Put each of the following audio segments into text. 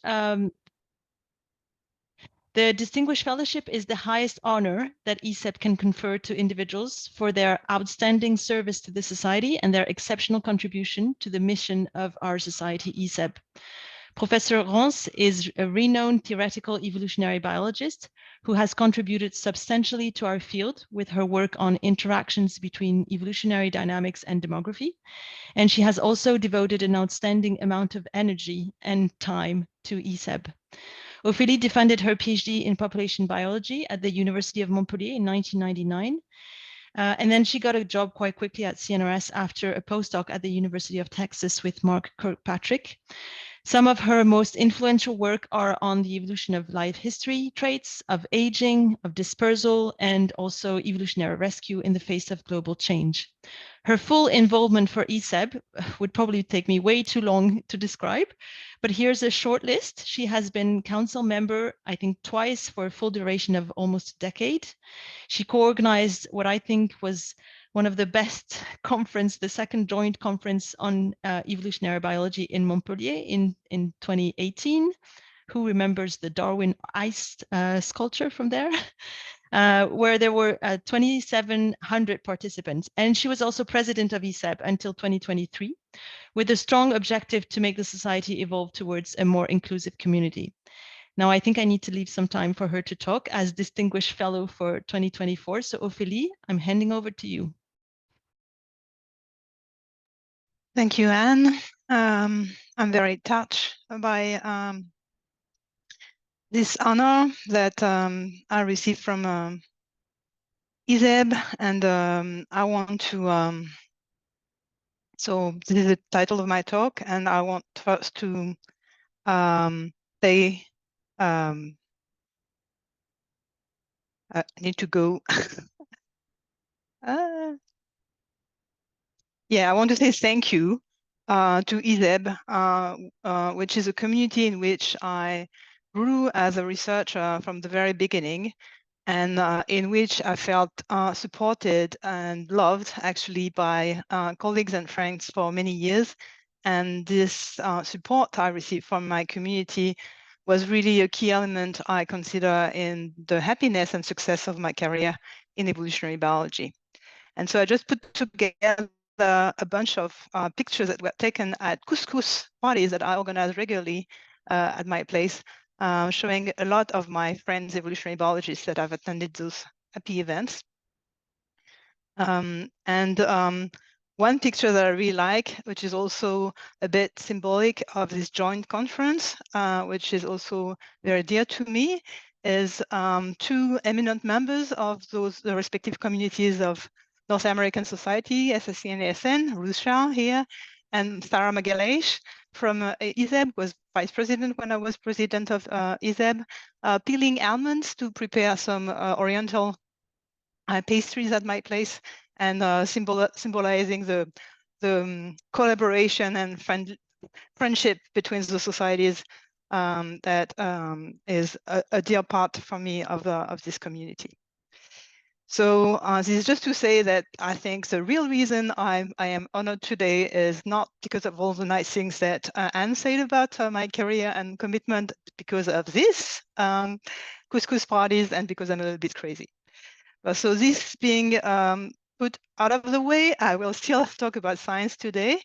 The Distinguished Fellowship is the highest honor that ESEB can confer to individuals for their outstanding service to the society and their exceptional contribution to the mission of our society, ESEB. Professor Ronce is a renowned theoretical evolutionary biologist who has contributed substantially to our field with her work on interactions between evolutionary dynamics and demography. And she has also devoted an outstanding amount of energy and time to ESEB. Ophélie defended her PhD in population biology at the University of Montpellier in 1999. And then she got a job quite quickly at CNRS after a postdoc at the University of Texas with Mark Kirkpatrick. Some of her most influential work are on the evolution of life history traits, of aging, of dispersal, and also evolutionary rescue in the face of global change. Her full involvement for ESEB would probably take me way too long to describe, but here's a short list. She has been council member, I think, twice for a full duration of almost a decade. She co-organized what I think was one of the best conference, the second joint conference on evolutionary biology in Montpellier in 2018. Who remembers the Darwin ice sculpture from there? Where there were 2,700 participants. And she was also president of ESEB until 2023, with a strong objective to make the society evolve towards a more inclusive community. Now, I think I need to leave some time for her to talk as Distinguished Fellow for 2024. So Ophélie, I'm handing over to you. Thank you, Anne. I'm very touched by this honor that I received from ESEB, and I want to, so this is the title of my talk, and I want first to say, I need to go. Yeah, I want to say thank you to ESEB, which is a community in which I grew as a researcher from the very beginning, and in which I felt supported and loved actually by colleagues and friends for many years. And this support I received from my community was really a key element I consider in the happiness and success of my career in evolutionary biology. And so I just put together a bunch of pictures that were taken at couscous parties that I organize regularly at my place, showing a lot of my friends, evolutionary biologists, that have attended those happy events. One picture that I really like, which is also a bit symbolic of this joint conference, which is also very dear to me, is two eminent members of the respective communities of North American Society, SSC and ASN, Ruth Shah here, and Sarah Magalhaes from ESEB, was vice president when I was president of ESEB, peeling almonds to prepare some oriental pastries at my place, and symbolizing the collaboration and friendship between the societies that is a dear part for me of this community. So this is just to say that I think the real reason I am honored today is not because of all the nice things that Anne said about my career and commitment, because of this couscous parties, and because I'm a little bit crazy. So this being put out of the way, I will still talk about science today.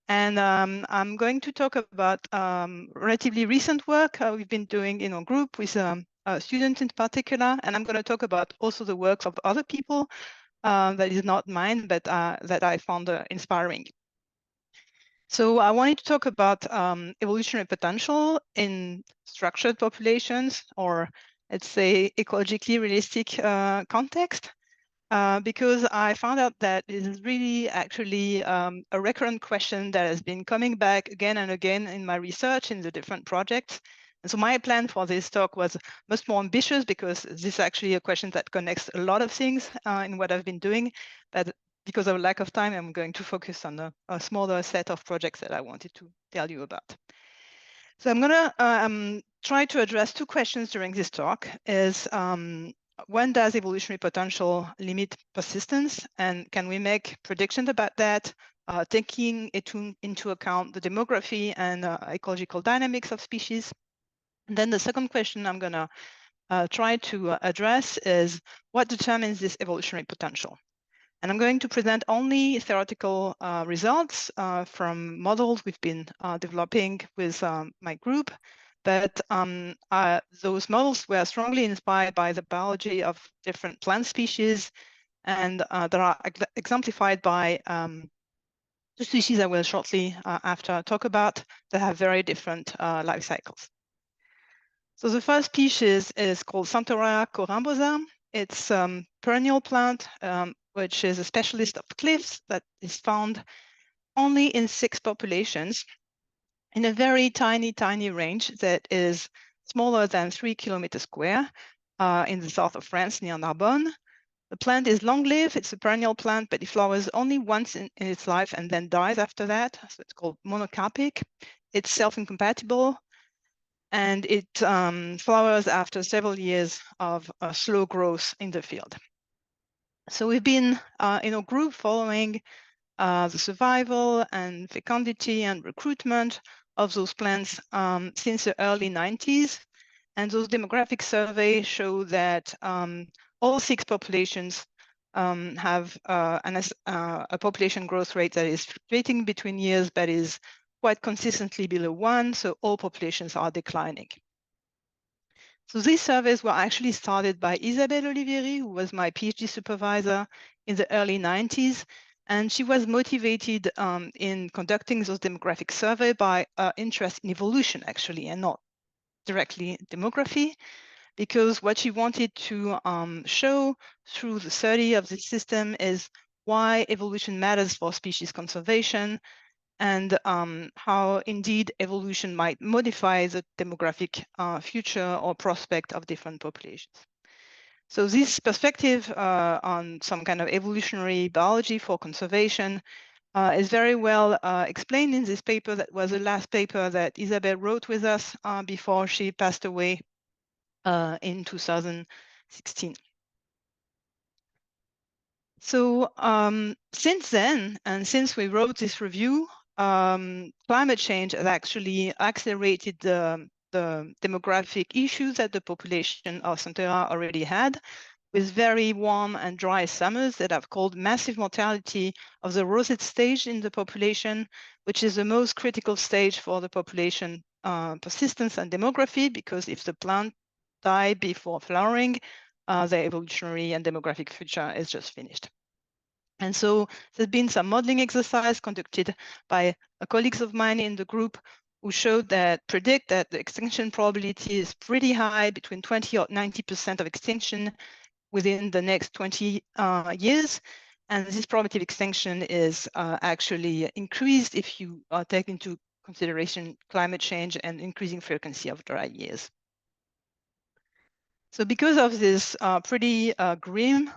And I'm going to talk about relatively recent work we've been doing in our group with students in particular, and I'm going to talk about also the works of other people that is not mine, but that I found inspiring. So I wanted to talk about evolutionary potential in structured populations, or let's say ecologically realistic context, because I found out that it is really actually a recurrent question that has been coming back again and again in my research in the different projects. And so my plan for this talk was much more ambitious, because this is actually a question that connects a lot of things in what I've been doing. But because of lack of time, I'm going to focus on a smaller set of projects that I wanted to tell you about. So I'm going to try to address two questions during this talk. Is when does evolutionary potential limit persistence? And can we make predictions about that? taking into account the demography and ecological dynamics of species. And then the second question I'm going to try to address is what determines this evolutionary potential? And I'm going to present only theoretical results from models we've been developing with my group. But those models were strongly inspired by the biology of different plant species, and that are exemplified by the species I will shortly after talk about that have very different life cycles. So the first species is called Xanthorrhoea corymbosa. It's a perennial plant, which is a specialist of cliffs that is found only in 6 populations in a very tiny range that is smaller than 3 kilometers square in the south of France near Narbonne. The plant is long-lived. It's a perennial plant, but it flowers only once in its life and then dies after that. So it's called monocarpic. It's self-incompatible, and it flowers after several years of slow growth in the field. So we've been in a group following the survival and fecundity and recruitment of those plants since the early 90s. And those demographic surveys show that all 6 populations have a population growth rate that is fluctuating between years, but is quite consistently below 1, so all populations are declining. So these surveys were actually started by Isabelle Olivieri, who was my PhD supervisor in the early 90s. And she was motivated in conducting those demographic surveys by interest in evolution, actually, and not directly demography, because what she wanted to show through the study of this system is why evolution matters for species conservation, and how indeed evolution might modify the demographic future or prospect of different populations. So this perspective on some kind of evolutionary biology for conservation is very well explained in this paper that was the last paper that Isabelle wrote with us before she passed away in 2016. So since then, and since we wrote this review, climate change has actually accelerated the demographic issues that the population of Xanthorrhoea already had, with very warm and dry summers that have caused massive mortality of the rosette stage in the population, which is the most critical stage for the population persistence and demography, because if the plant die before flowering, the evolutionary and demographic future is just finished. And so there's been some modeling exercise conducted by colleagues of mine in the group who showed that predict that the extinction probability is pretty high, between 20 or 90% of extinction within the next 20 years. And this probability of extinction is actually increased if you take into consideration climate change and increasing frequency of dry years. So because of this pretty grim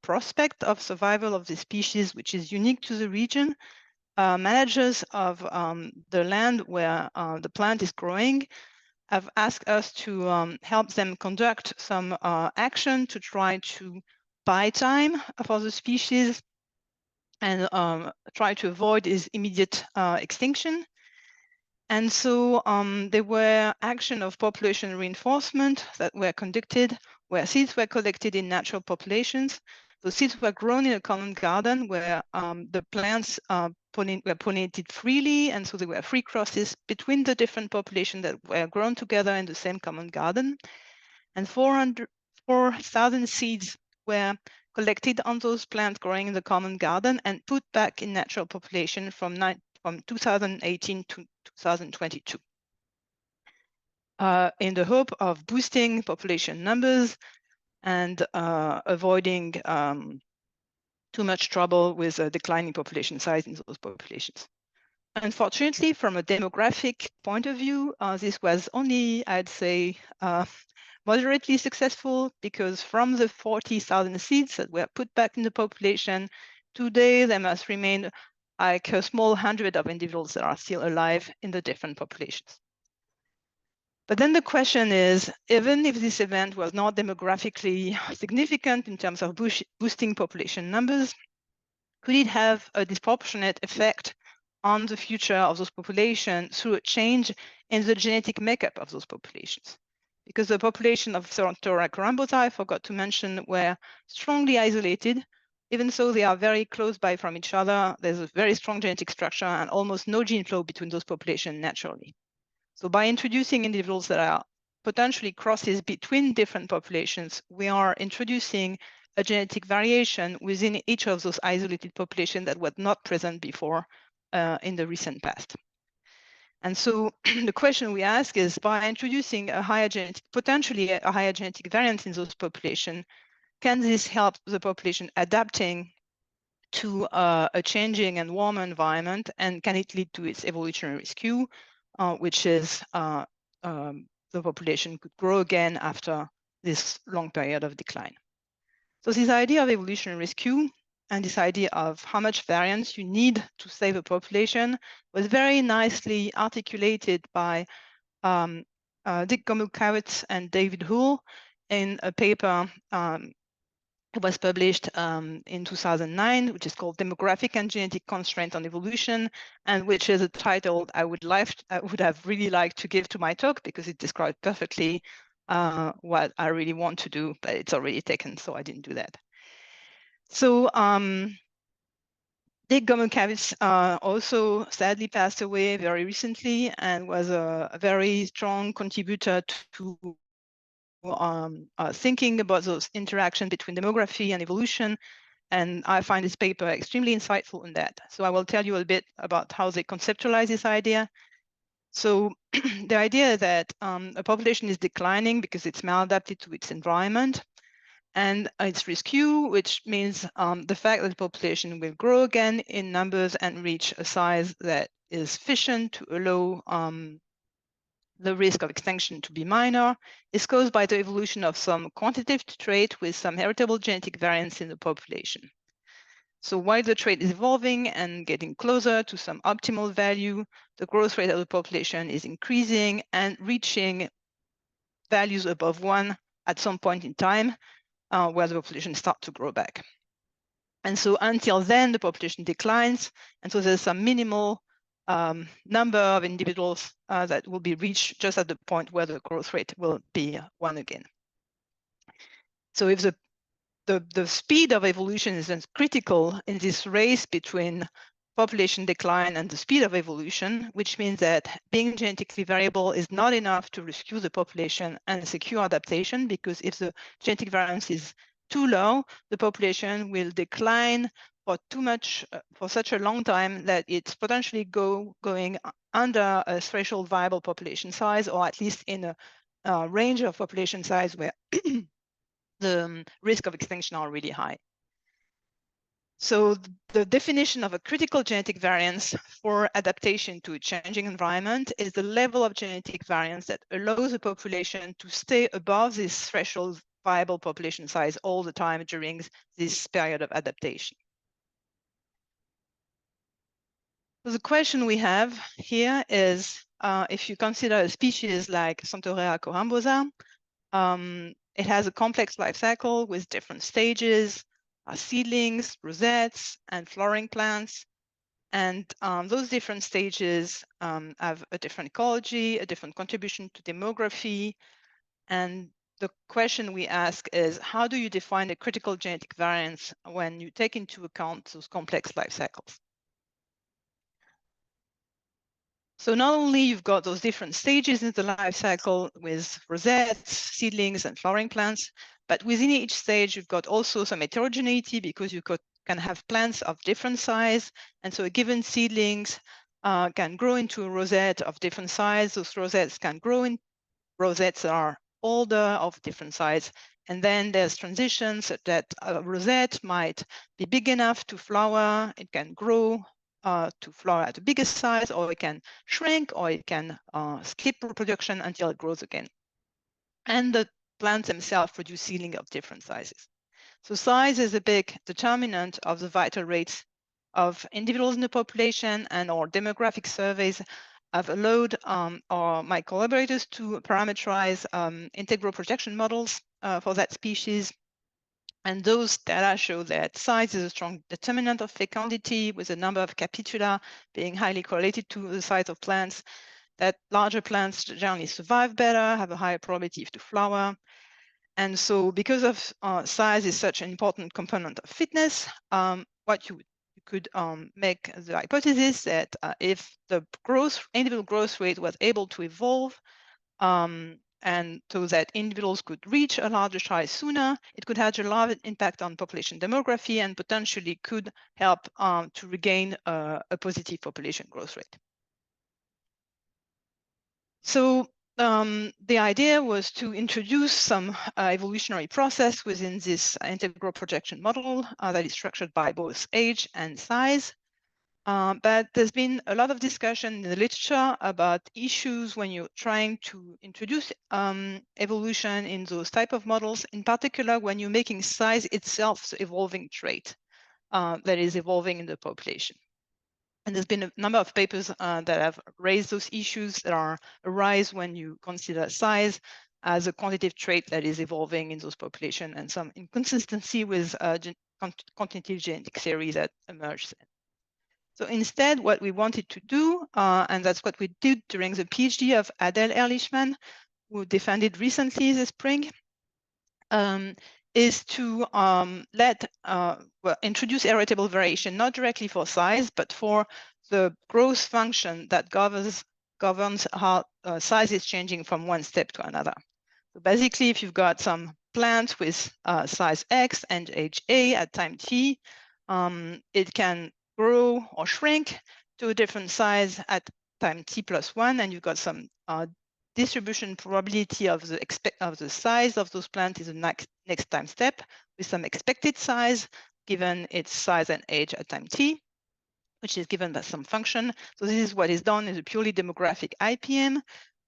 prospect of survival of the species, which is unique to the region, managers of the land where the plant is growing have asked us to help them conduct some action to try to buy time for the species and try to avoid its immediate extinction. And so there were action of population reinforcement that were conducted, where seeds were collected in natural populations. The seeds were grown in a common garden where the plants were pollinated freely, and so there were free crosses between the different populations that were grown together in the same common garden. And 4,000 seeds were collected on those plants growing in the common garden and put back in natural population from 2018 to 2022 in the hope of boosting population numbers and avoiding too much trouble with a declining population size in those populations. Unfortunately, from a demographic point of view, this was only, I'd say, moderately successful, because from the 40,000 seeds that were put back in the population, today there must remain like a small hundred of individuals that are still alive in the different populations. But then the question is, even if this event was not demographically significant in terms of boosting population numbers, could it have a disproportionate effect on the future of those populations through a change in the genetic makeup of those populations? Because the population of Thoracorambosa, Corambosa, I forgot to mention, were strongly isolated. Even so, they are very close by from each other. There's a very strong genetic structure and almost no gene flow between those populations naturally. So by introducing individuals that are potentially crosses between different populations, we are introducing a genetic variation within each of those isolated populations that was not present before in the recent past. And so the question we ask is, by introducing a higher genetic, potentially a higher genetic variance in those populations, can this help the population adapting to a changing and warmer environment, and can it lead to its evolutionary rescue, which is the population could grow again after this long period of decline? So this idea of evolutionary rescue and this idea of how much variance you need to save a population was very nicely articulated by Dick Gomulkowicz and David Hull in a paper it was published in 2009, which is called Demographic and Genetic Constraint on Evolution, and which is a title I would have really liked to give to my talk, because it described perfectly what I really want to do, but it's already taken, so I didn't do that. So Dick Gomulkowicz also sadly passed away very recently and was a very strong contributor to thinking about those interactions between demography and evolution. And I find this paper extremely insightful in that. So I will tell you a bit about how they conceptualize this idea. So the idea that a population is declining because it's maladapted to its environment, and its rescue, which means the fact that the population will grow again in numbers and reach a size that is sufficient to allow the risk of extinction to be minor, is caused by the evolution of some quantitative trait with some heritable genetic variance in the population. So while the trait is evolving and getting closer to some optimal value, the growth rate of the population is increasing and reaching values above 1 at some point in time, where the population starts to grow back. And so until then, the population declines. And so there's some minimal number of individuals that will be reached just at the point where the growth rate will be 1 again. So if the speed of evolution is critical in this race between population decline and the speed of evolution, which means that being genetically variable is not enough to rescue the population and secure adaptation, because if the genetic variance is too low, the population will decline for for such a long time that it's potentially going under a threshold viable population size, or at least in a range of population size where the risk of extinction are really high. So the definition of a critical genetic variance for adaptation to a changing environment is the level of genetic variance that allows a population to stay above this threshold viable population size all the time during this period of adaptation. So the question we have here is, if you consider a species like Xanthorea corambosa, it has a complex life cycle with different stages, seedlings, rosettes, and flowering plants. And those different stages have a different ecology, a different contribution to demography. And the question we ask is, how do you define a critical genetic variance when you take into account those complex life cycles? So not only you've got those different stages in the life cycle with rosettes, seedlings, and flowering plants, but within each stage, you've got also some heterogeneity, because you can have plants of different size. And so a given seedlings can grow into a rosette of different size. Those rosettes can grow in rosettes that are older, of different size. And then there's transitions that a rosette might be big enough to flower. It can grow to flower at a bigger size, or it can shrink, or it can skip reproduction until it grows again. And the plants themselves produce seedling of different sizes. So size is a big determinant of the vital rates of individuals in the population, and our demographic surveys have allowed my collaborators to parameterize integral projection models for that species. And those data show that size is a strong determinant of fecundity, with the number of capitula being highly correlated to the size of plants, that larger plants generally survive better, have a higher probability to flower. And so because of size is such an important component of fitness, what you could make the hypothesis that if the individual growth rate was able to evolve, and so that individuals could reach a larger size sooner, it could have a large impact on population demography and potentially could help to regain a positive population growth rate. So the idea was to introduce some evolutionary process within this integral projection model that is structured by both age and size. But there's been a lot of discussion in the literature about issues when you're trying to introduce evolution in those type of models, in particular when you're making size itself the evolving trait that is evolving in the population. And there's been a number of papers that have raised those issues that arise when you consider size as a quantitative trait that is evolving in those populations, and some inconsistency with quantitative genetic theory that emerged. So instead, what we wanted to do, and that's what we did during the PhD of Adele Ehrlichman, who defended recently this spring, is to introduce heritable variation, not directly for size, but for the growth function that governs how size is changing from one step to another. So basically, if you've got some plant with size X and age A at time T, it can grow or shrink to a different size at time T plus 1, and you've got some distribution probability of the size of those plants is the next time step, with some expected size given its size and age at time T, which is given by some function. So this is what is done in a purely demographic IPM.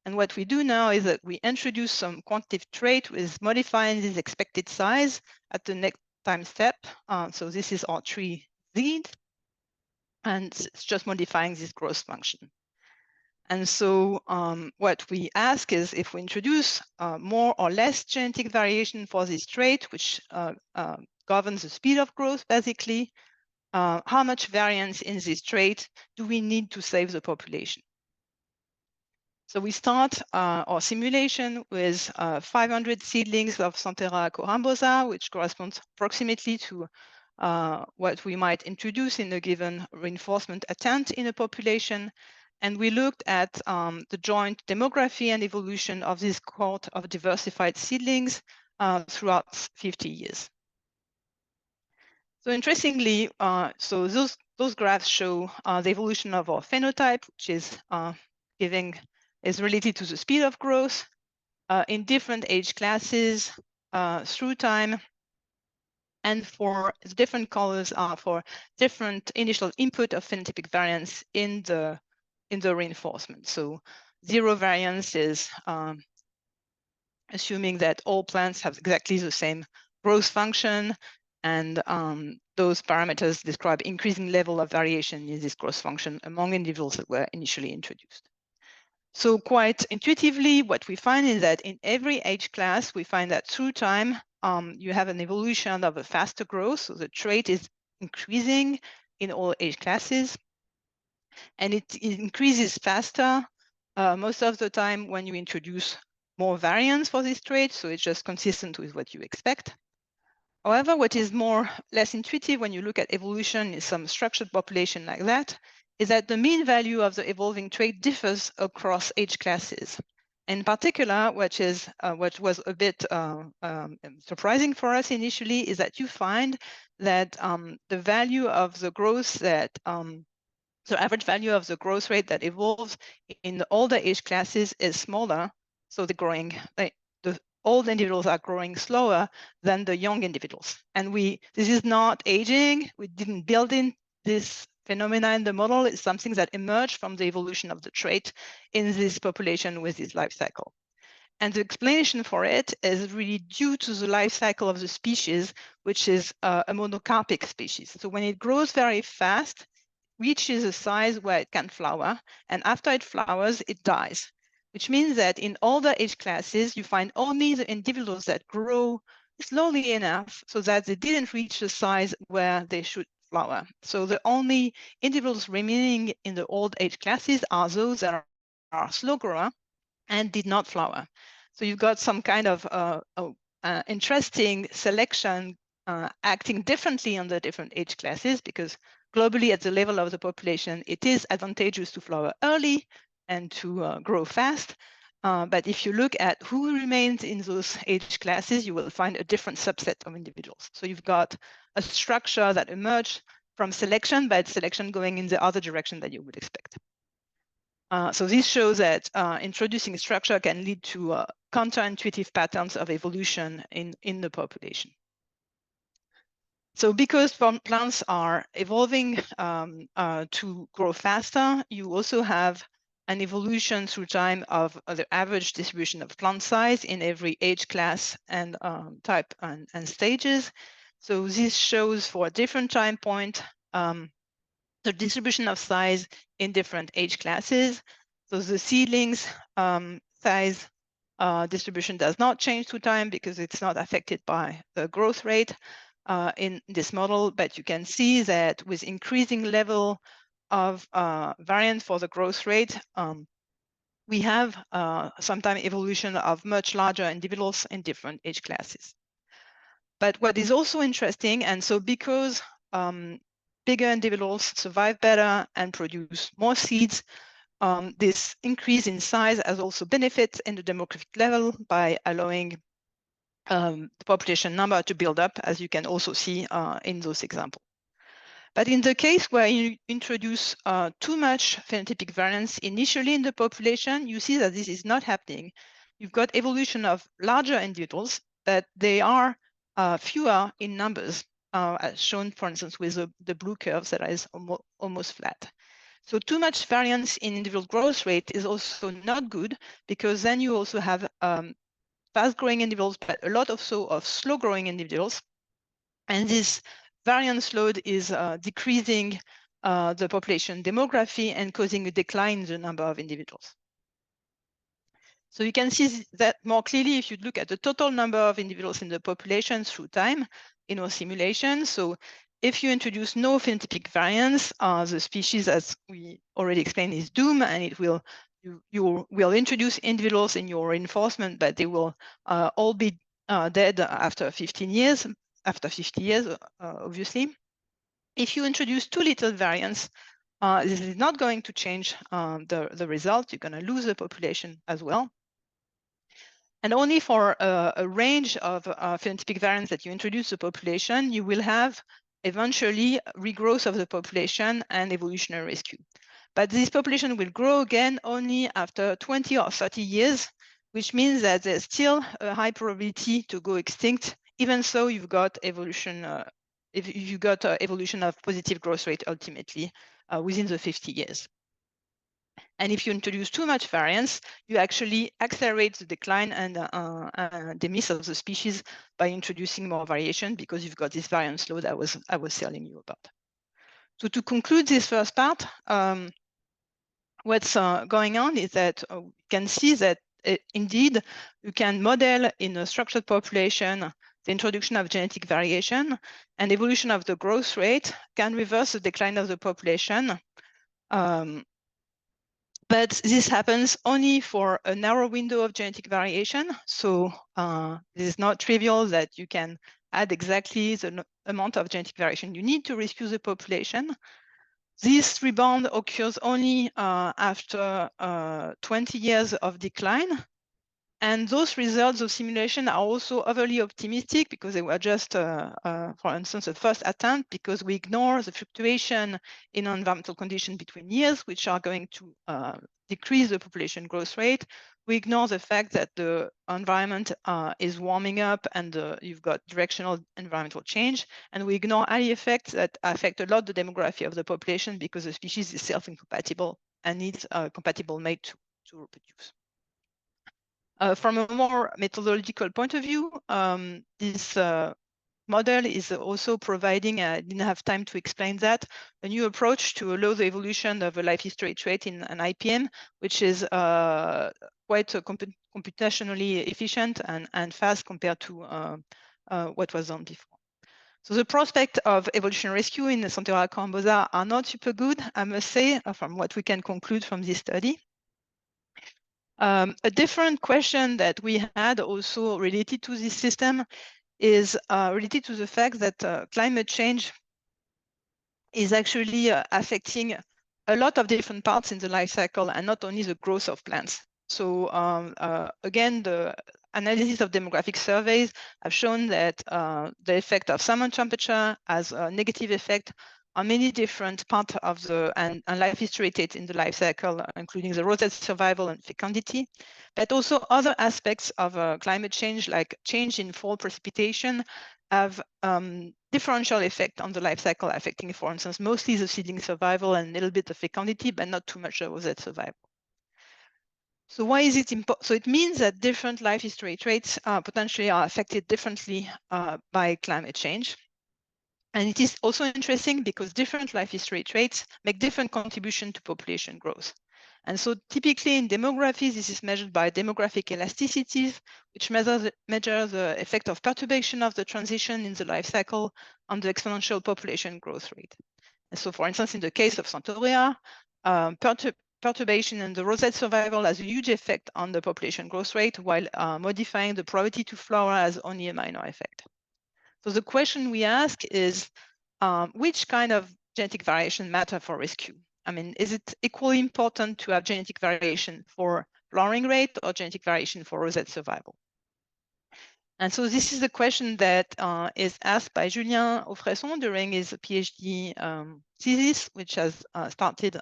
And what we do now is that we introduce some quantitative trait with modifying this expected size at the next time step. So this is our tree Z, and it's just modifying this growth function. And so what we ask is if we introduce more or less genetic variation for this trait, which governs the speed of growth, basically, how much variance in this trait do we need to save the population? So we start our simulation with 500 seedlings of Santhera corambosa, which corresponds approximately to what we might introduce in a given reinforcement attempt in a population. And we looked at the joint demography and evolution of this cohort of diversified seedlings throughout 50 years. So interestingly, so those graphs show the evolution of our phenotype, which is related to the speed of growth in different age classes through time. And for the different colors are for different initial input of phenotypic variance in the reinforcement. So 0 variance is assuming that all plants have exactly the same growth function, and those parameters describe increasing level of variation in this growth function among individuals that were initially introduced. So quite intuitively, what we find is that in every age class, we find that through time, you have an evolution of a faster growth. So the trait is increasing in all age classes. And it increases faster most of the time when you introduce more variance for this trait. So it's just consistent with what you expect. However, what is less intuitive when you look at evolution in some structured population like that is that the mean value of the evolving trait differs across age classes. In particular, what was a bit surprising for us initially is that you find that the value of the growth the average value of the growth rate that evolves in the older age classes is smaller. So the old individuals are growing slower than the young individuals. And this is not aging. We didn't build in this phenomena in the model. It's something that emerged from the evolution of the trait in this population with this life cycle. And the explanation for it is really due to the life cycle of the species, which is a monocarpic species. So when it grows very fast, reaches a size where it can flower, and after it flowers, it dies, which means that in older age classes, you find only the individuals that grow slowly enough so that they didn't reach the size where they should flower. So the only individuals remaining in the old age classes are those that are slow grower and did not flower. So you've got some kind of interesting selection acting differently on the different age classes, because globally at the level of the population, it is advantageous to flower early and to grow fast. But if you look at who remains in those age classes, you will find a different subset of individuals. So you've got a structure that emerged from selection, but selection going in the other direction that you would expect. So this shows that introducing structure can lead to counterintuitive patterns of evolution in the population. So because plants are evolving to grow faster, you also have an evolution through time of the average distribution of plant size in every age class and type and stages. So this shows for a different time point the distribution of size in different age classes. So the seedlings size distribution does not change through time because it's not affected by the growth rate in this model, but you can see that with increasing level of variance for the growth rate, we have sometimes evolution of much larger individuals in different age classes. But what is also interesting, and so because bigger individuals survive better and produce more seeds, this increase in size has also benefits in the demographic level by allowing the population number to build up, as you can also see in those examples. But in the case where you introduce too much phenotypic variance initially in the population, you see that this is not happening. You've got evolution of larger individuals, but they are fewer in numbers, as shown, for instance, with the blue curves that is almost flat. So too much variance in individual growth rate is also not good, because then you also have fast-growing individuals, but a lot also of slow-growing individuals. And this variance load is decreasing the population demography and causing a decline in the number of individuals. So you can see that more clearly if you look at the total number of individuals in the population through time in our simulation. So if you introduce no phenotypic variance, the species, as we already explained, is doomed, and it will you will introduce individuals in your reinforcement, but they will all be dead after 15 years, after 50 years, obviously. If you introduce too little variance, this is not going to change the result. You're going to lose the population as well. And only for a range of phenotypic variants that you introduce to the population, you will have eventually regrowth of the population and evolutionary rescue. But this population will grow again only after 20 or 30 years, which means that there's still a high probability to go extinct, even so you've got evolution, if you got evolution of positive growth rate ultimately within the 50 years. And if you introduce too much variance, you actually accelerate the decline and the miss of the species by introducing more variation, because you've got this variance load I was telling you about. So to conclude this first part, what's going on is that you can see that indeed you can model in a structured population the introduction of genetic variation, and evolution of the growth rate can reverse the decline of the population. But this happens only for a narrow window of genetic variation. So this is not trivial that you can add exactly the amount of genetic variation you need to rescue the population. This rebound occurs only after 20 years of decline. And those results of simulation are also overly optimistic, because they were just, for instance, a first attempt, because we ignore the fluctuation in environmental conditions between years, which are going to decrease the population growth rate. We ignore the fact that the environment is warming up and you've got directional environmental change. And we ignore any effects that affect a lot the demography of the population, because the species is self-incompatible and needs a compatible mate to reproduce. From a more methodological point of view, this model is also providing, I didn't have time to explain that, a new approach to allow the evolution of a life history trait in an IPM, which is quite computationally efficient and fast compared to what was done before. So the prospect of evolutionary rescue in the Santora Corambosa are not super good, I must say, from what we can conclude from this study. A different question that we had also related to this system is related to the fact that climate change is actually affecting a lot of different parts in the life cycle and not only the growth of plants. So again, the analysis of demographic surveys have shown that the effect of summer temperature has a negative effect on many different parts of the and life history traits in the life cycle, including the rosette survival and fecundity, but also other aspects of climate change, like change in fall precipitation, have differential effect on the life cycle, affecting, for instance, mostly the seedling survival and a little bit of fecundity, but not too much the rosette survival. So why is it important? So it means that different life history traits potentially are affected differently by climate change. And it is also interesting because different life history traits make different contribution to population growth. And so typically in demography, this is measured by demographic elasticities, which measure the effect of perturbation of the transition in the life cycle on the exponential population growth rate. And so for instance, in the case of Santoria, perturbation in the rosette survival has a huge effect on the population growth rate, while modifying the probability to flower has only a minor effect. So the question we ask is, which kind of genetic variation matter for rescue? I mean, is it equally important to have genetic variation for flowering rate or genetic variation for rosette survival? And so this is the question that is asked by Julien Offresson during his PhD thesis, which has started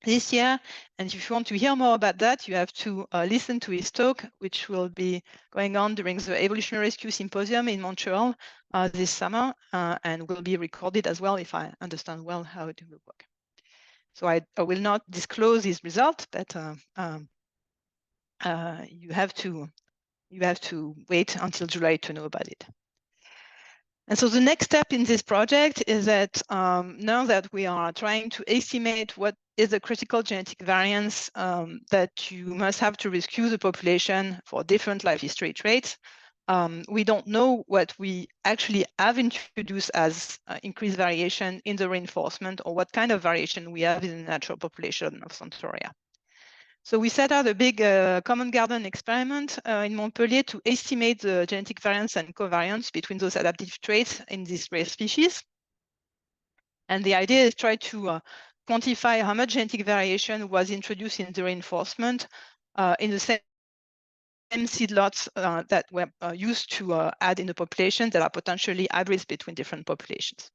this year. And if you want to hear more about that, you have to listen to his talk, which will be going on during the Evolutionary Rescue Symposium in Montreal this summer, and will be recorded as well, if I understand well how it will work. So I will not disclose his result, but you have to wait until July to know about it. And so the next step in this project is that now that we are trying to estimate what is the critical genetic variance that you must have to rescue the population for different life history traits, we don't know what we actually have introduced as increased variation in the reinforcement, or what kind of variation we have in the natural population of Santoria. So we set out a big common garden experiment in Montpellier to estimate the genetic variance and covariance between those adaptive traits in these rare species. And the idea is try to quantify how much genetic variation was introduced in the reinforcement in the same seed lots that were used to add in the population that are potentially hybrids between different populations.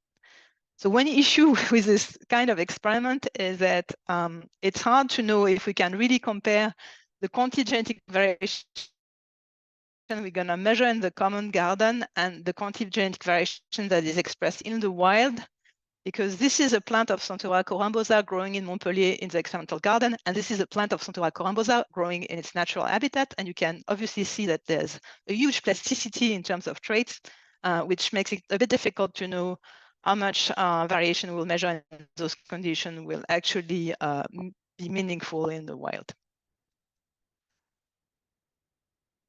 So one issue with this kind of experiment is that it's hard to know if we can really compare the quantity-genetic variation we're going to measure in the common garden and the quantity-genetic variation that is expressed in the wild, because this is a plant of Santora corambosa growing in Montpellier in the experimental garden, and this is a plant of Santora corambosa growing in its natural habitat. And you can obviously see that there's a huge plasticity in terms of traits, which makes it a bit difficult to know how much variation we'll measure in those conditions will actually be meaningful in the wild.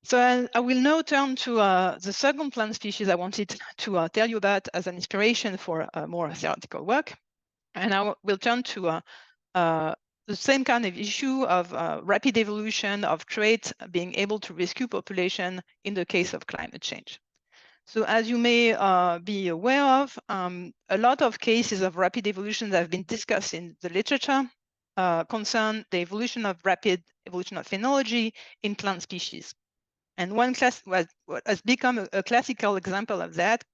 So I will now turn to the second plant species I wanted to tell you about as an inspiration for more theoretical work. And I will turn to the same kind of issue of rapid evolution of traits being able to rescue population in the case of climate change. So as you may be aware of, a lot of cases of rapid evolution that have been discussed in the literature concern the rapid evolution of phenology in plant species. And one class what has become a classical example of that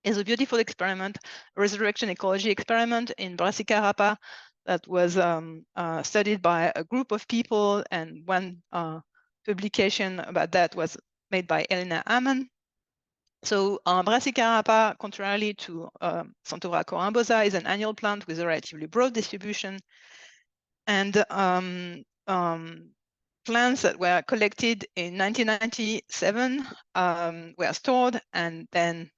is a beautiful experiment, a resurrection ecology experiment in Brassica rapa that was studied by a group of people, and one publication about that was made by Elena Amann. So Brassica rapa, contrarily to Santora corambosa, is an annual plant with a relatively broad distribution. And plants that were collected in 1997 were stored and then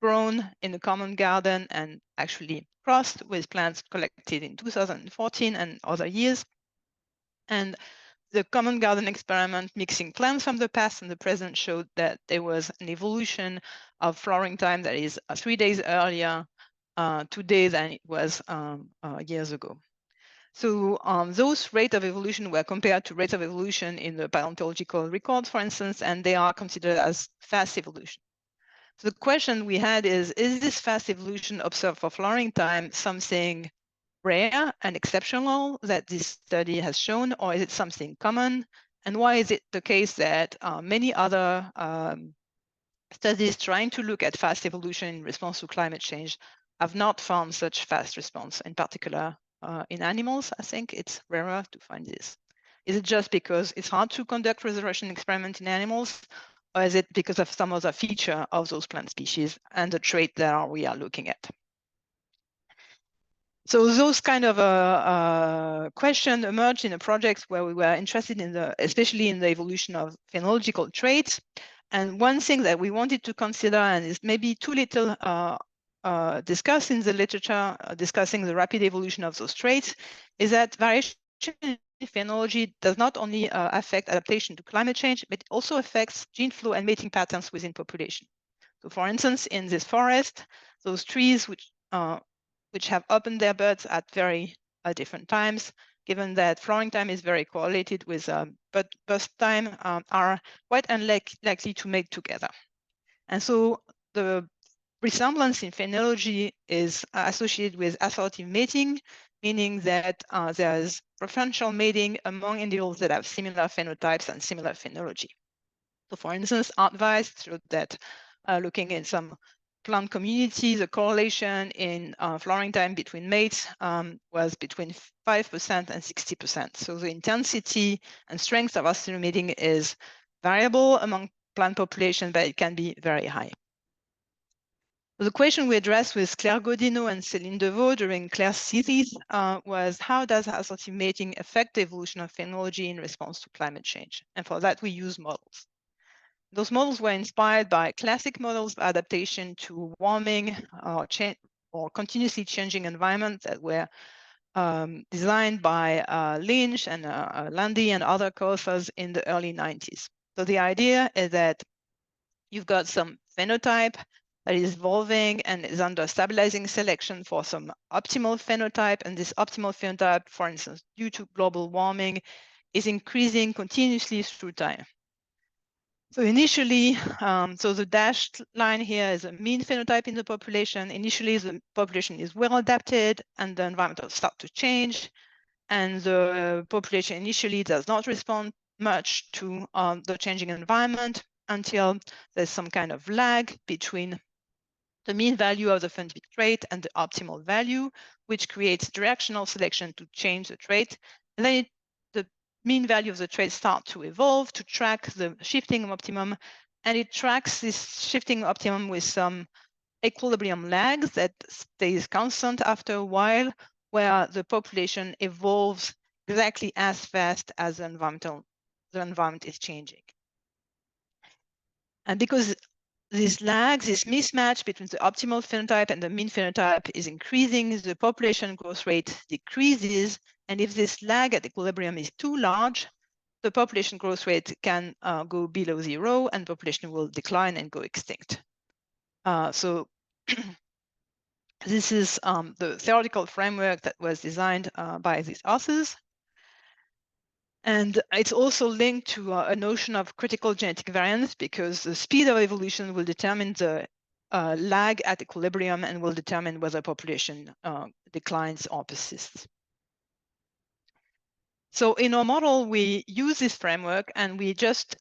grown in the common garden and actually crossed with plants collected in 2014 and other years. And the common garden experiment mixing plants from the past and the present showed that there was an evolution of flowering time that is 3 days earlier today than it was years ago. So those rates of evolution were compared to rates of evolution in the paleontological records, for instance, and they are considered as fast evolution. So the question we had is this fast evolution observed for flowering time something rare and exceptional that this study has shown, or is it something common? And why is it the case that many other studies trying to look at fast evolution in response to climate change have not found such fast response, in particular in animals? I think it's rarer to find this. Is it just because it's hard to conduct resurrection experiments in animals, or is it because of some other feature of those plant species and the trait that we are looking at? So those kind of questions emerged in the projects where we were interested in especially in the evolution of phenological traits. And one thing that we wanted to consider, and is maybe too little discussed in the literature, discussing the rapid evolution of those traits, is that variation in phenology does not only affect adaptation to climate change, but it also affects gene flow and mating patterns within population. So for instance, in this forest, those trees which have opened their buds at very different times, given that flowering time is very correlated with burst time, are quite unlikely to mate together. And so the resemblance in phenology is associated with assortative mating, meaning that there's preferential mating among individuals that have similar phenotypes and similar phenology. So for instance, Artvice showed that looking in some plant community, the correlation in flowering time between mates was between 5% and 60%. So the intensity and strength of assortative mating is variable among plant population, but it can be very high. The question we addressed with Claire Godinot and Céline Deveau during Claire's thesis was, how does assortative mating affect the evolution of phenology in response to climate change? And for that, we use models. Those models were inspired by classic models of adaptation to warming or continuously changing environments that were designed by Lynch and Landy and other co-authors in the early 90s. So the idea is that you've got some phenotype that is evolving and is under stabilizing selection for some optimal phenotype, and this optimal phenotype, for instance, due to global warming, is increasing continuously through time. So initially, so the dashed line here is a mean phenotype in the population. Initially, the population is well adapted and the environment will start to change. And the population initially does not respond much to the changing environment until there's some kind of lag between the mean value of the phenotypic trait and the optimal value, which creates directional selection to change the trait. And then the mean value of the trait starts to evolve to track the shifting optimum, and it tracks this shifting optimum with some equilibrium lags that stays constant after a while, where the population evolves exactly as fast as the environment is changing. And because this lag, this mismatch between the optimal phenotype and the mean phenotype is increasing, the population growth rate decreases. And if this lag at equilibrium is too large, the population growth rate can go below 0 and population will decline and go extinct. So this is the theoretical framework that was designed by these authors. And it's also linked to a notion of critical genetic variance, because the speed of evolution will determine the lag at equilibrium and will determine whether population declines or persists. So in our model, we use this framework and we just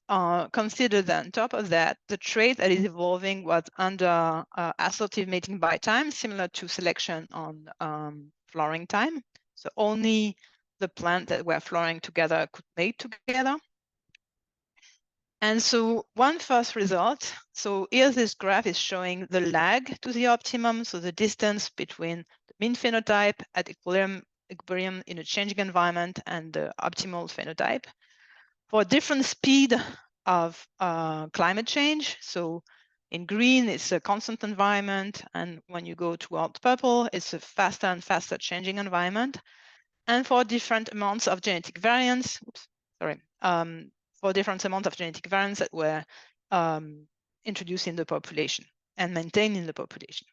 consider that on top of that, the trait that is evolving was under assortative mating by time, similar to selection on flowering time. So only the plant that were flowering together could mate together. And so one first result, so here this graph is showing the lag to the optimum, so the distance between the mean phenotype at equilibrium in a changing environment and the optimal phenotype for different speed of climate change. So in green, it's a constant environment, and when you go toward purple, it's a faster and faster changing environment. And for different amounts of genetic variance, for different amount of genetic variants that were introduced in the population and maintained in the population.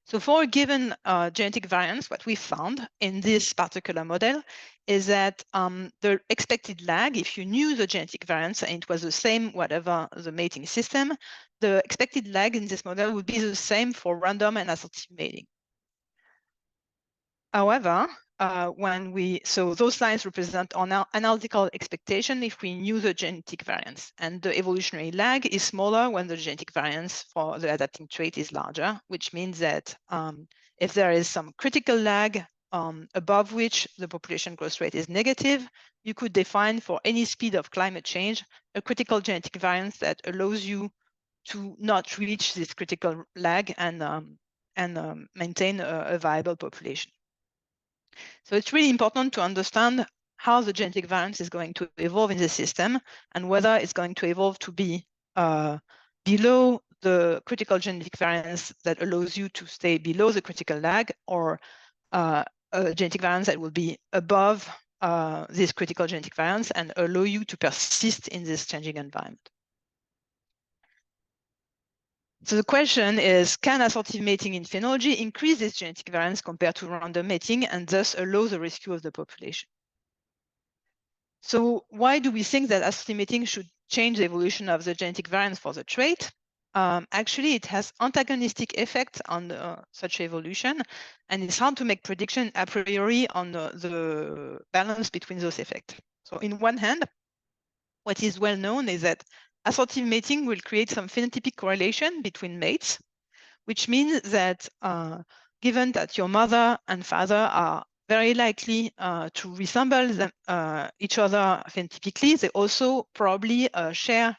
So for a given genetic variance, what we found in this particular model is that the expected lag, if you knew the genetic variance and it was the same whatever the mating system, the expected lag in this model would be the same for random and assortative mating. However, so those lines represent our analytical expectation if we knew the genetic variance, and the evolutionary lag is smaller when the genetic variance for the adapting trait is larger, which means that if there is some critical lag above which the population growth rate is negative, you could define for any speed of climate change a critical genetic variance that allows you to not reach this critical lag and maintain a viable population. So it's really important to understand how the genetic variance is going to evolve in the system and whether it's going to evolve to be below the critical genetic variance that allows you to stay below the critical lag, or a genetic variance that will be above this critical genetic variance and allow you to persist in this changing environment. So the question is, can assortative mating in phenology increase this genetic variance compared to random mating and thus allow the rescue of the population? So why do we think that assortative mating should change the evolution of the genetic variance for the trait? Actually, it has antagonistic effects on such evolution, and it's hard to make prediction a priori on the balance between those effects. So in one hand, what is well known is that assortative mating will create some phenotypic correlation between mates, which means that given that your mother and father are very likely to resemble them, each other phenotypically, they also probably share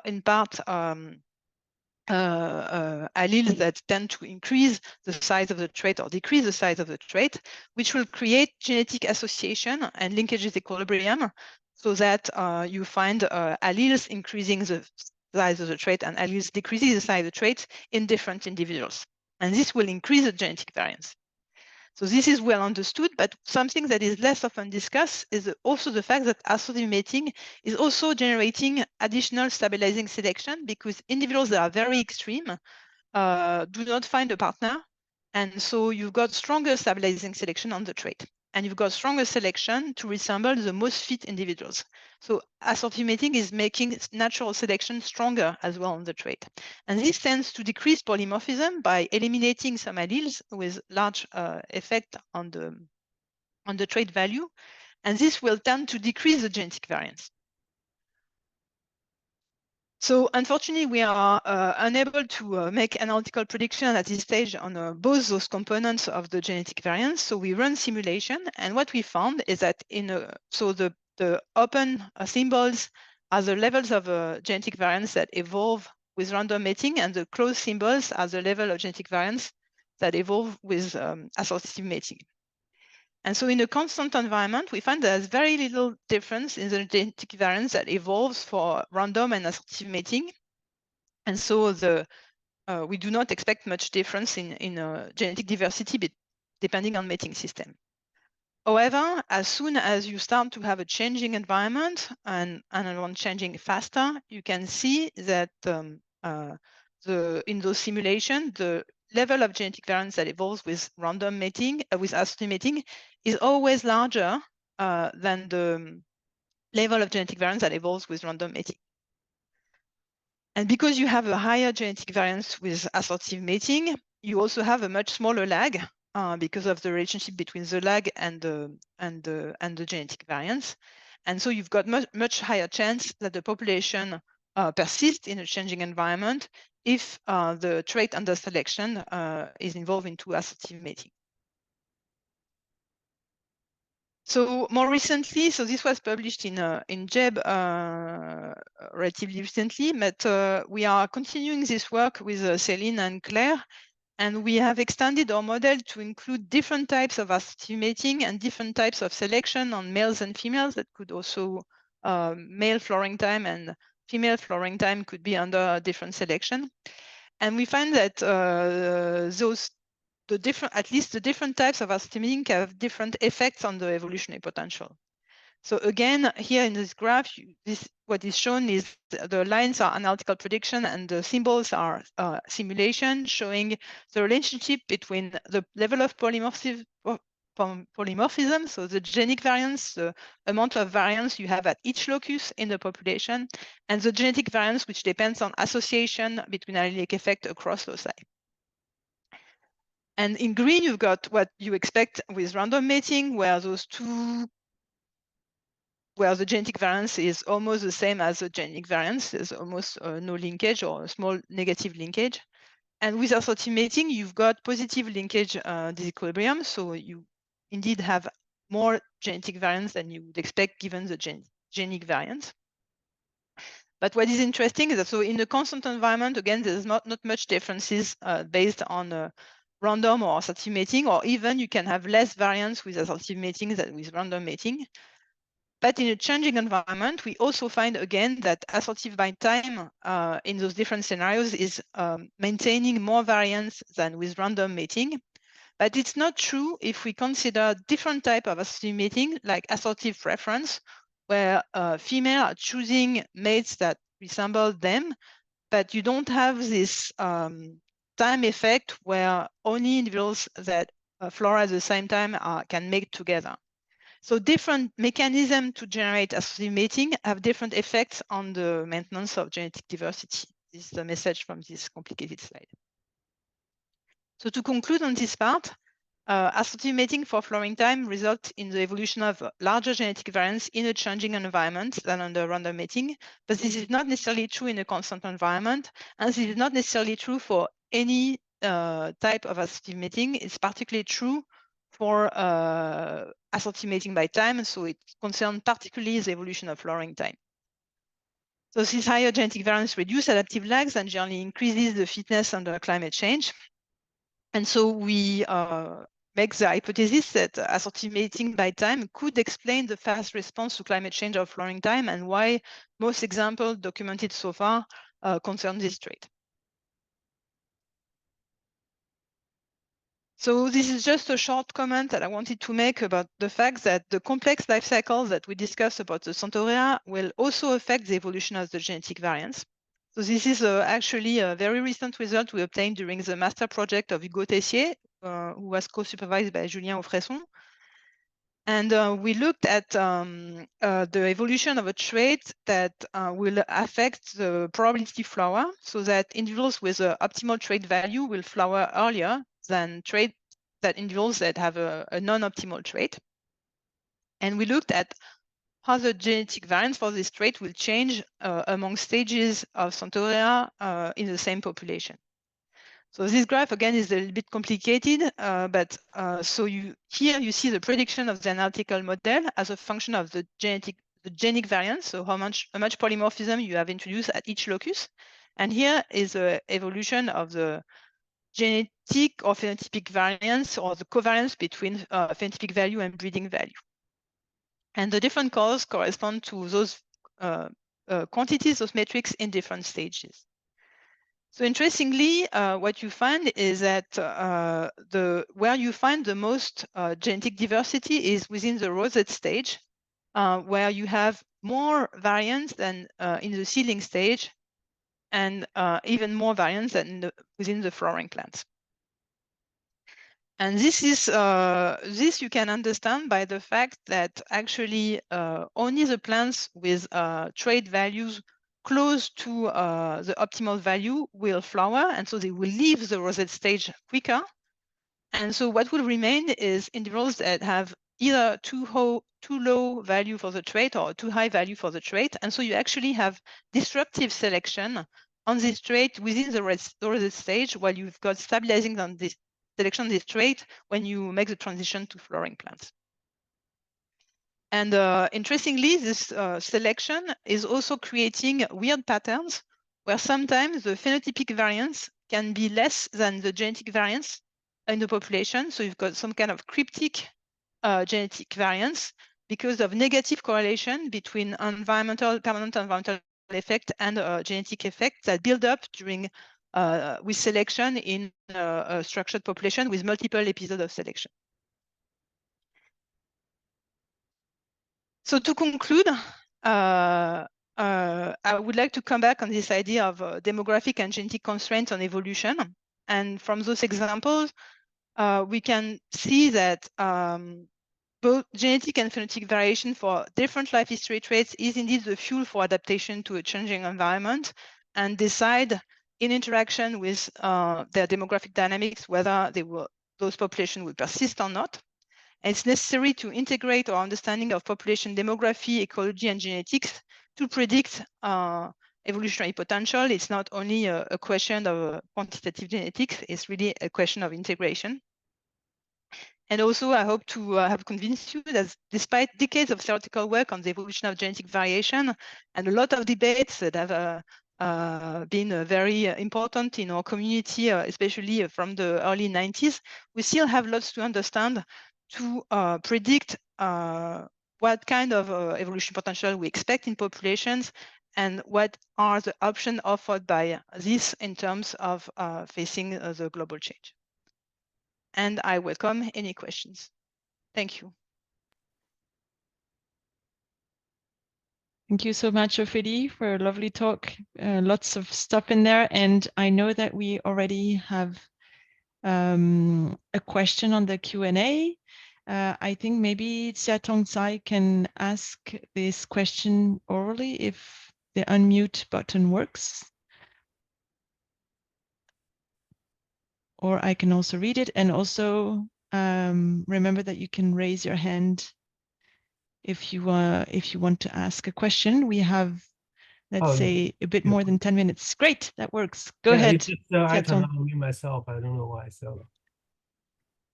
in part alleles that tend to increase the size of the trait or decrease the size of the trait, which will create genetic association and linkages equilibrium, so that you find alleles increasing the size of the trait and alleles decreasing the size of the trait in different individuals. And this will increase the genetic variance. So this is well understood, but something that is less often discussed is also the fact that assortative mating is also generating additional stabilizing selection, because individuals that are very extreme do not find a partner. And so you've got stronger stabilizing selection on the trait. And you've got stronger selection to resemble the most fit individuals. So assortative mating is making natural selection stronger as well on the trait. And this tends to decrease polymorphism by eliminating some alleles with large effect on the trait value. And this will tend to decrease the genetic variance. So unfortunately, we are unable to make analytical prediction at this stage on both those components of the genetic variance. So we run simulation, and what we found is that so the open symbols are the levels of genetic variance that evolve with random mating, and the closed symbols are the level of genetic variance that evolve with assortative mating. And so in a constant environment, we find there's very little difference in the genetic variance that evolves for random and assortative mating. And so we do not expect much difference in genetic diversity depending on mating system. However, as soon as you start to have a changing environment and one changing faster, you can see that in those simulations, the level of genetic variance that evolves with random mating, with assortative mating, is always larger than the level of genetic variance that evolves with random mating. And because you have a higher genetic variance with assortative mating, you also have a much smaller lag because of the relationship between the lag and the genetic variance. And so you've got much higher chance that the population persists in a changing environment if the trait under selection is involved into assortative mating. So more recently, so this was published in ESEB relatively recently, but we are continuing this work with Céline and Claire, and we have extended our model to include different types of assortative mating and different types of selection on males and females. That could also male flowering time and female flowering time could be under different selection. And we find that at least the different types of assortative mating have different effects on the evolutionary potential. So again, here in this graph, what is shown is the lines are analytical prediction and the symbols are simulation, showing the relationship between the level of polymorphism, so the genetic variance, the amount of variance you have at each locus in the population, and the genetic variance, which depends on association between allelic effect across loci. And in green, you've got what you expect with random mating, where the genetic variance is almost the same as the genetic variance. There's almost no linkage or a small negative linkage. And with assortative mating, you've got positive linkage disequilibrium. So you indeed have more genetic variance than you would expect given the genic variance. But what is interesting is that so in the constant environment, again, there's not much differences based on random or assortative mating, or even you can have less variance with assortative mating than with random mating. But in a changing environment, we also find again that assortative by time in those different scenarios is maintaining more variance than with random mating. But it's not true if we consider different type of assortative mating, like assortative preference, where females are choosing mates that resemble them, but you don't have this time effect where only individuals that flora at the same time can mate together. So different mechanisms to generate associative mating have different effects on the maintenance of genetic diversity. This is the message from this complicated slide. So to conclude on this part, associative mating for flowering time results in the evolution of larger genetic variance in a changing environment than under random mating, but this is not necessarily true in a constant environment, and this is not necessarily true for any type of associative mating. It's particularly true for assortative mating by time, so it concerns particularly the evolution of flowering time. So this higher genetic variance reduces adaptive lags and generally increases the fitness under climate change. And so we make the hypothesis that assortative mating by time could explain the fast response to climate change of flowering time and why most examples documented so far concern this trait. So this is just a short comment that I wanted to make about the fact that the complex life cycle that we discussed about the Centaurea will also affect the evolution of the genetic variance. So this is actually a very recent result we obtained during the master project of Hugo Tessier, who was co-supervised by Julien Offresson. And we looked at the evolution of a trait that will affect the probability flower, so that individuals with an optimal trait value will flower earlier than individuals that have a non-optimal trait. And we looked at how the genetic variance for this trait will change among stages of Centaurea in the same population. So this graph again is a little bit complicated, but here you see the prediction of the analytical model as a function of the genic variance, so how much polymorphism you have introduced at each locus. And here is the evolution of the genetic or phenotypic variance or the covariance between phenotypic value and breeding value. And the different colors correspond to those quantities, those metrics in different stages. So interestingly, what you find is that where you find the most genetic diversity is within the rosette stage, where you have more variance than in the seedling stage, and even more variance than within the flowering plants. And this you can understand by the fact that actually only the plants with trait values close to the optimal value will flower, and so they will leave the rosette stage quicker. And so what will remain is individuals that have either too low value for the trait or too high value for the trait. And so you actually have disruptive selection on this trait within the rosette stage, while you've got stabilizing on this selection this trait when you make the transition to flowering plants. And interestingly, this selection is also creating weird patterns where sometimes the phenotypic variance can be less than the genetic variance in the population. So you've got some kind of cryptic genetic variance because of negative correlation between permanent environmental effect and genetic effect that build up during with selection in a structured population with multiple episodes of selection. So to conclude, I would like to come back on this idea of demographic and genetic constraints on evolution. And from those examples, we can see that both genetic and phenotypic variation for different life history traits is indeed the fuel for adaptation to a changing environment, and decide in interaction with their demographic dynamics whether those populations will persist or not. And it's necessary to integrate our understanding of population demography, ecology, and genetics to predict evolutionary potential. It's not only a question of quantitative genetics, it's really a question of integration. And also, I hope to have convinced you that despite decades of theoretical work on the evolution of genetic variation and a lot of debates that have been very important in our community, especially from the early 90s, we still have lots to understand to predict what kind of evolution potential we expect in populations and what are the options offered by this in terms of facing the global change. And I welcome any questions. Thank you. Thank you so much, Ophélie, for a lovely talk. Lots of stuff in there. And I know that we already have a question on the Q&A. I think maybe Xia Tongcai can ask this question orally if the unmute button works. Or I can also read it. And also remember that you can raise your hand if you want to ask a question. We have, let's say, a bit more than 10 minutes. Great, that works. Go ahead. It's just, I cannot unmute myself. I don't know why. So,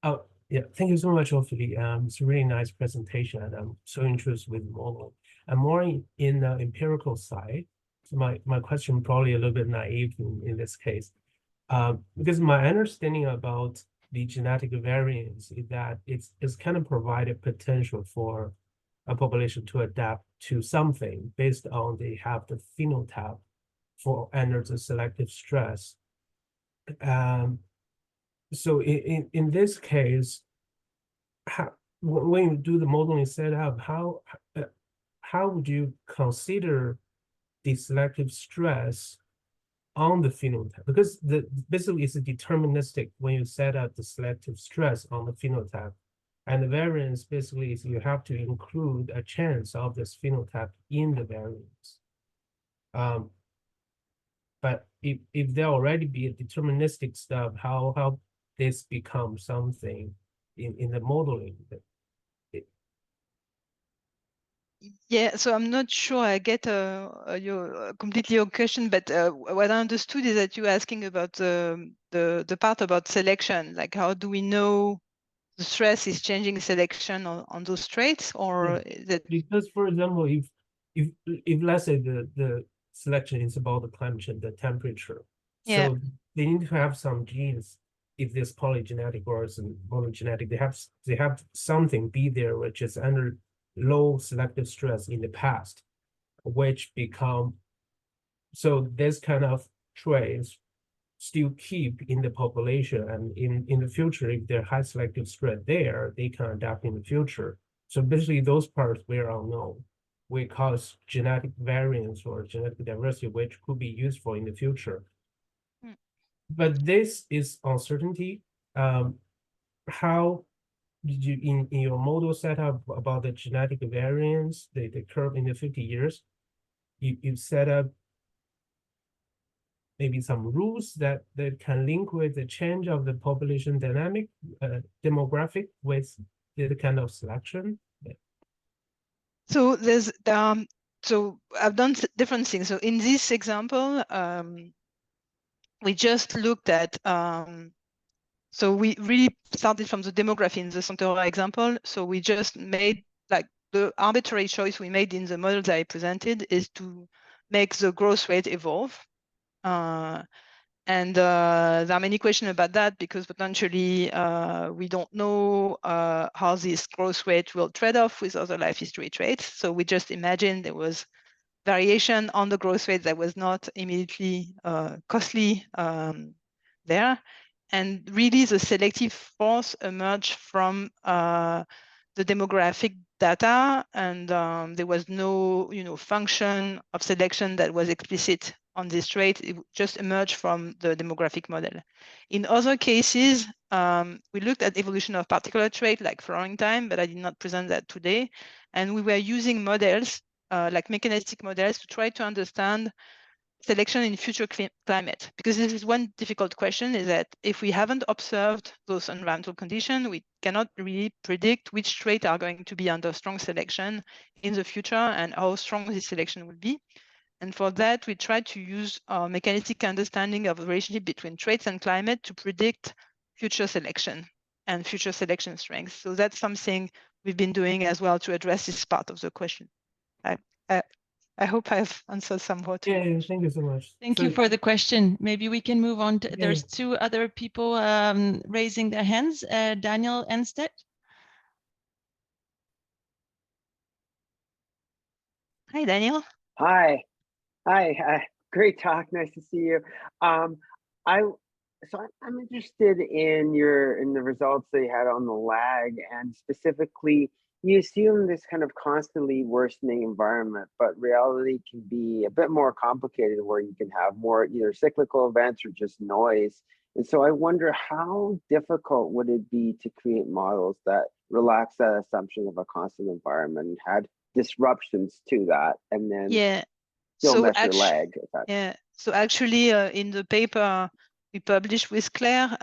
oh yeah, thank you so much, Ophélie. It's a really nice presentation, and I'm so interested with modeling. I'm more in the empirical side. So my question probably a little bit naive in this case, because my understanding about the genetic variance is that it's kind of provided potential for a population to adapt to something based on they have the phenotype for under the selective stress. So in this case, when you do the modeling setup, how would you consider the selective stress on the phenotype? Because basically it's a deterministic when you set up the selective stress on the phenotype. And the variance basically is you have to include a chance of this phenotype in the variance. But if there already be a deterministic stuff, how this becomes something in the modeling? Yeah, so I'm not sure I get completely your question, but what I understood is that you're asking about the part about selection, like how do we know the stress is changing selection on those traits, or is that because, for example, if let's say the selection is about the climate change, the temperature, yeah. so they need to have some genes. If this polygenetic or monogenetic, they have something be there which is under low selective stress in the past, which become so this kind of traits still keep in the population, and in the future, if there's high selective stress there, they can adapt in the future. So basically those parts were unknown, will cause genetic variance or genetic diversity, which could be useful in the future. But this is uncertainty. How did you in your model setup about the genetic variance, the curve in the 50 years, you set up maybe some rules that can link with the change of the population dynamic, demographic with the kind of selection? So there's so I've done different things. So in this example, we just looked at so we really started from the demography in the Santora example. So we just made like the arbitrary choice we made in the model that I presented is to make the growth rate evolve. And there are many questions about that because potentially we don't know how this growth rate will trade off with other life history traits. So we just imagined there was variation on the growth rate that was not immediately costly there. And really the selective force emerged from the demographic data, and there was no, function of selection that was explicit on this trait. It just emerged from the demographic model. In other cases, we looked at evolution of particular trait like flowering time, but I did not present that today. And we were using models, like mechanistic models, to try to understand selection in future climate, because this is one difficult question, is that if we haven't observed those environmental conditions, we cannot really predict which traits are going to be under strong selection in the future and how strong this selection will be. And for that, we try to use our mechanistic understanding of the relationship between traits and climate to predict future selection and future selection strengths. So that's something we've been doing as well to address this part of the question. I hope I've answered somewhat. Yeah, thank you so much. Thank you for the question. Maybe we can move on to, Yeah. there's two other people raising their hands. Daniel Enstedt. Hi, Daniel. Hi, great talk. Nice to see you. I'm interested in the results that you had on the lag, and specifically, you assume this kind of constantly worsening environment, but reality can be a bit more complicated, where you can have more either cyclical events or just noise. And so I wonder, how difficult would it be to create models that relax that assumption of a constant environment and had disruptions to that, and then still measure lag? So actually, in the paper we published with Claire,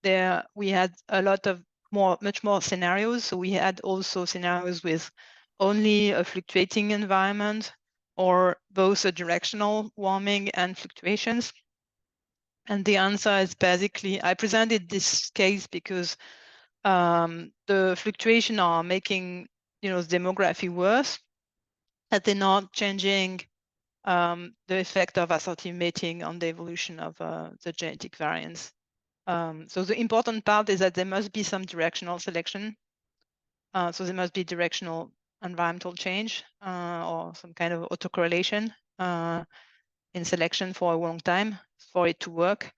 there we had a lot of much more scenarios. So we had also scenarios with only a fluctuating environment, or both a directional warming and fluctuations. And the answer is basically, I presented this case because the fluctuation are making the demography worse, that they're not changing the effect of assortative mating on the evolution of the genetic variants. So the important part is that there must be some directional selection. So there must be directional environmental change or some kind of autocorrelation in selection for a long time for it to work.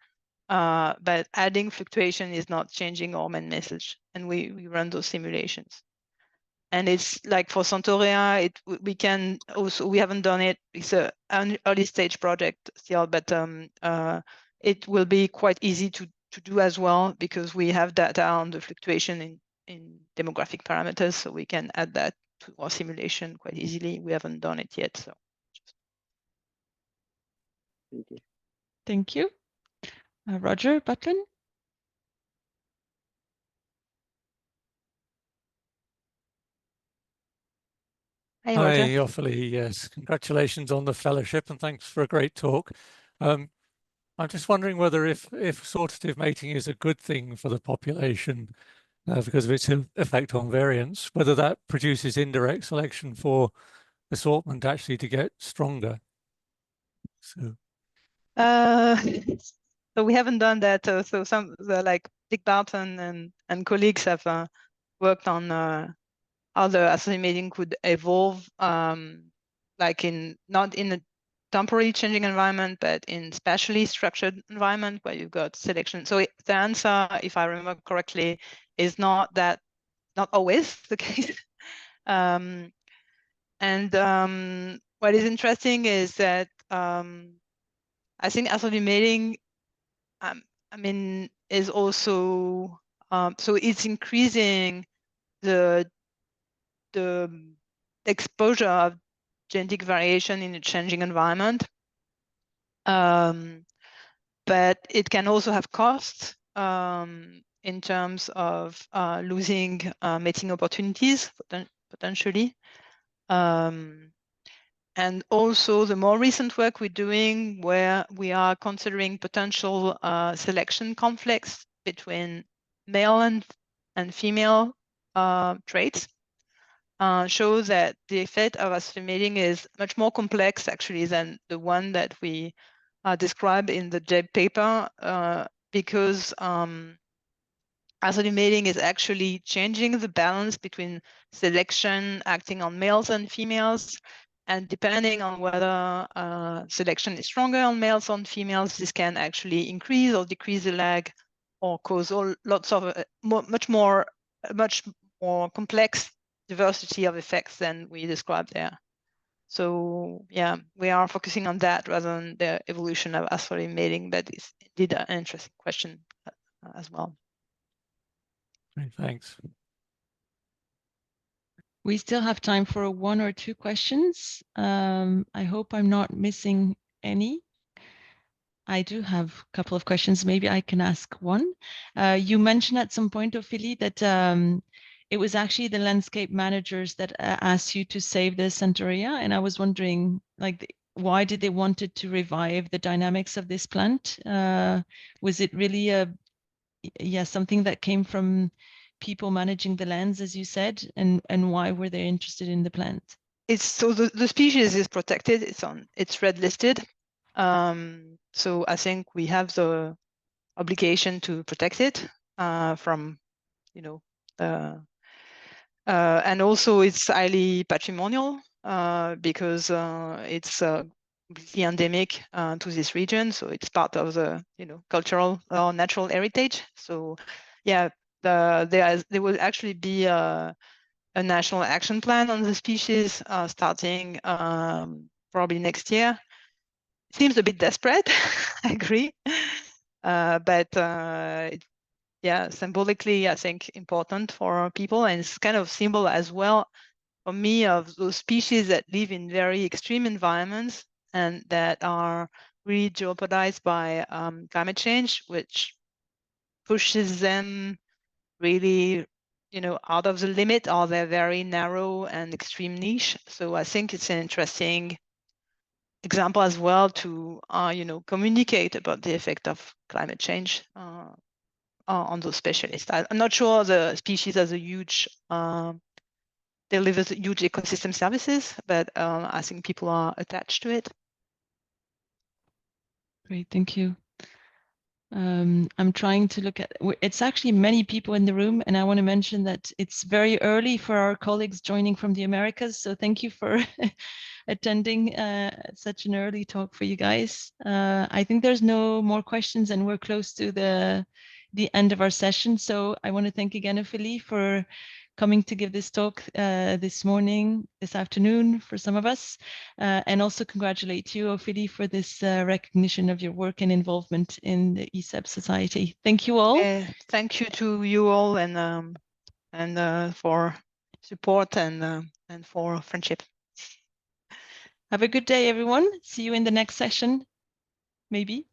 But adding fluctuation is not changing our main message. And we run those simulations. And it's like for Centaurea, we haven't done it. It's an early stage project still, but it will be quite easy to do as well, because we have data on the fluctuation in demographic parameters, so we can add that to our simulation quite easily. We haven't done it yet, so. Thank you. Thank you. Roger Butlin. Hi, Roger. Hi, Ophélie. Yes, congratulations on the fellowship, and thanks for a great talk. I'm just wondering whether if assortative mating is a good thing for the population because of its effect on variance, whether that produces indirect selection for assortment actually to get stronger. So we haven't done that. So some like Dick Barton and colleagues have worked on how the assortative mating could evolve, like not in a temporally changing environment, but in spatially structured environment where you've got selection. So the answer, if I remember correctly, is not always the case. And what is interesting is that I think assortative mating, is also so it's increasing the exposure of genetic variation in a changing environment. But it can also have costs in terms of losing mating opportunities potentially. And also the more recent work we're doing, where we are considering potential selection conflicts between male and female traits, shows that the effect of assortative mating is much more complex actually than the one that we described in the JEB paper, because assortative mating is actually changing the balance between selection acting on males and females. And depending on whether selection is stronger on males or on females, this can actually increase or decrease the lag, or cause lots of much more complex diversity of effects than we described there. So yeah, we are focusing on that rather than the evolution of asteroid mating, but it's indeed an interesting question as well. Great, thanks. We still have time for 1 or 2 questions. I hope I'm not missing any. I do have a couple of questions. Maybe I can ask one. You mentioned at some point, Ophélie, that it was actually the landscape managers that asked you to save the Centaurea. And I was wondering, like, why did they wanted to revive the dynamics of this plant? Was it really something that came from people managing the lands, as you said, and why were they interested in the plant? It's so the species is protected. It's red listed. So I think we have the obligation to protect it from, and also it's highly patrimonial because it's completely endemic to this region. So it's part of the cultural or natural heritage. So yeah, there will actually be a national action plan on the species starting probably next year. It seems a bit desperate, I agree, but yeah, symbolically, I think important for people, and it's kind of symbol as well for me of those species that live in very extreme environments and that are really jeopardized by climate change, which pushes them really, out of the limit of their very narrow and extreme niche. So I think it's an interesting example as well to, communicate about the effect of climate change on those specialists. I'm not sure the species has a huge, delivers huge ecosystem services, but I think people are attached to it. Great, thank you. I'm trying to look at, it's actually many people in the room, and I want to mention that it's very early for our colleagues joining from the Americas. So thank you for attending such an early talk for you guys. I think there's no more questions and we're close to the end of our session. So I want to thank again Ophélie for coming to give this talk this morning, this afternoon for some of us, and also congratulate you, Ophélie, for this recognition of your work and involvement in the ESEB Society. Thank you all. Thank you to you all, and for support and for friendship. Have a good day, everyone. See you in the next session, maybe.